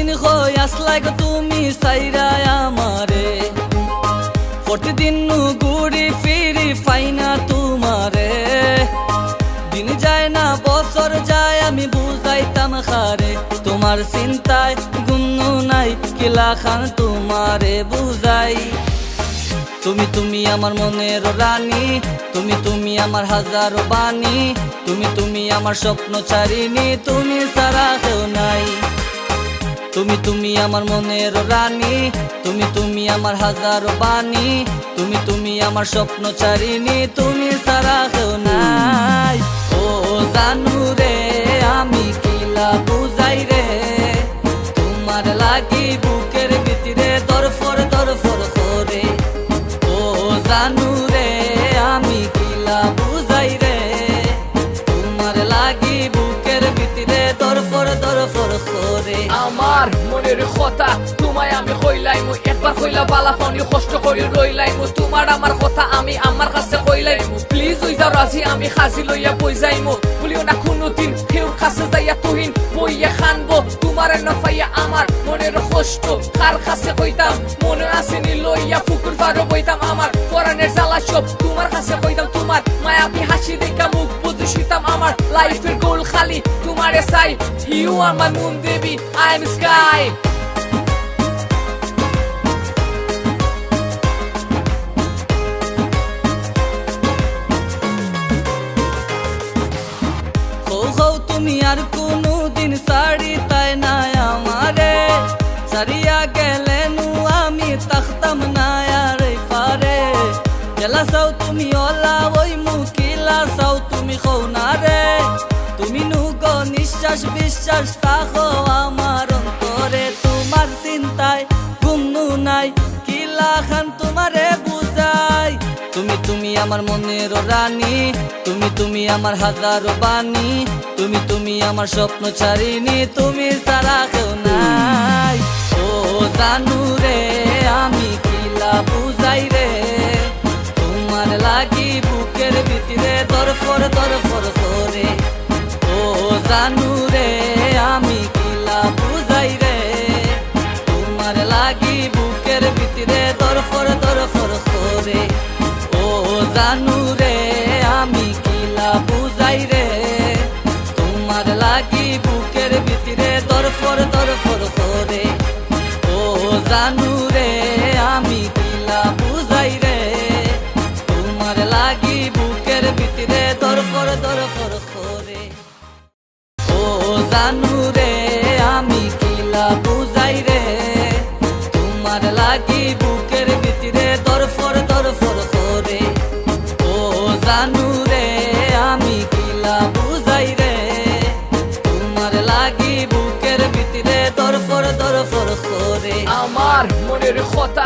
কতদিন হই আসলাই গো তুমি সাইরা আমারে, প্রতিদিন ঘুরি ফিরি পাইনা তোমারে। দিন যায় না বছর যায় আমি বুঝাইতাম খারে, তোমার চিন্তায় গুন্নু নাই কিলা খান তোমারে বুঝাই। তুমি আমার মনের রানী, তুমি আমার হাজারো বাণী, তুমি আমার স্বপ্ন ছাড়িনি, তুমি ছাড়া কেউ নাই। তুমি আমার মনের রানী, তুমি আমার হাজারো বাণী, তুমি আমার স্বপ্ন ছাড়িনি, তুমি ছাড়া কেউ নাই। ও জানু রে আমি কিলা বুঝাই রে, তোমার লাগি বুকের ভিতরে দরফর দরফর করে। ও জানু রে আমি কিলা বুঝাই রে, তোমার লাগি বুকের ভিতরে দরফর দরফর করে। আমার মনের কথা তোমায় আমি কইলাইমু, একবার কইলা বালা পানি কষ্ট করে রইলাইমু। তোমার আমার কথা আমি আমার কাছে কইলাইমু, প্লিজ হই যাও রাজি আমি খাসি লইয়া বই যাইমু। বলিও না কোনোদিন কেউর কাছে যাইয়া তুহিন বইয়া খানবো, তোমার না পাইয়া আমার মনের কষ্ট কার কাছে কইতাম। মনে আসেনি লইয়া পুকুর পাড়ো বইতাম, আমার পরাণের জ্বালা সব তোমার কাছে কইতাম। তোমার মায়াবী হাসি দেখা মুখ বুঝে শুইতাম, আমার লাইফের গোল খালি তোমারে চাই। You are my moon baby, I am sky. তুমি আর কোনদিন ছাড়ি তাই না আমারে, ছাড়িয়া গেলে নু আমি তাকতাম না আর পারে। গেলা চাও তুমি ওলা ওই মুখিলা চাও তুমি কও না রে, তুমি নুগ নিঃশ্বাস বিশ্বাস থাকো আমার অন্তরে। তোমার চিন্তায় গুমনু নাই কিলা খান তোমারে বুঝাই। তুমি আমার মনের রানী, তুমি আমার হাজারো বাণী, তুমি আমার স্বপ্ন ছাড়িনি, তুমি ছাড়া কেউ নাই। ও জানু রে আমি কিলা বুঝাই রে, তোমার লাগি বুকের ভিতরে দরফর দরফর করে। ও জানু রে আমি কিলা বুঝাই রে, তোমার লাগি বুকের ভিতরে দরফর দরফর করে। ও জানু রে আমি কিলা বুঝাই রে, তোমার লাগি বুকের ভিতরে দরফর দরফর করে। ও জানু রে আমি কিলা বুঝাই রে, তোমার লাগি বুকের ভিতরে দরফর দরফর করে। ও জানু রে আমি কিলা বুঝাই রে, তোমার লাগি বুকের ভিতরে দরফর দরফর করে। ও জানু রে আমি কিলা বুঝাই রে, তোমার লাগি বুকের ভিতরে দরফর দরফর করে। আমার মনের কথা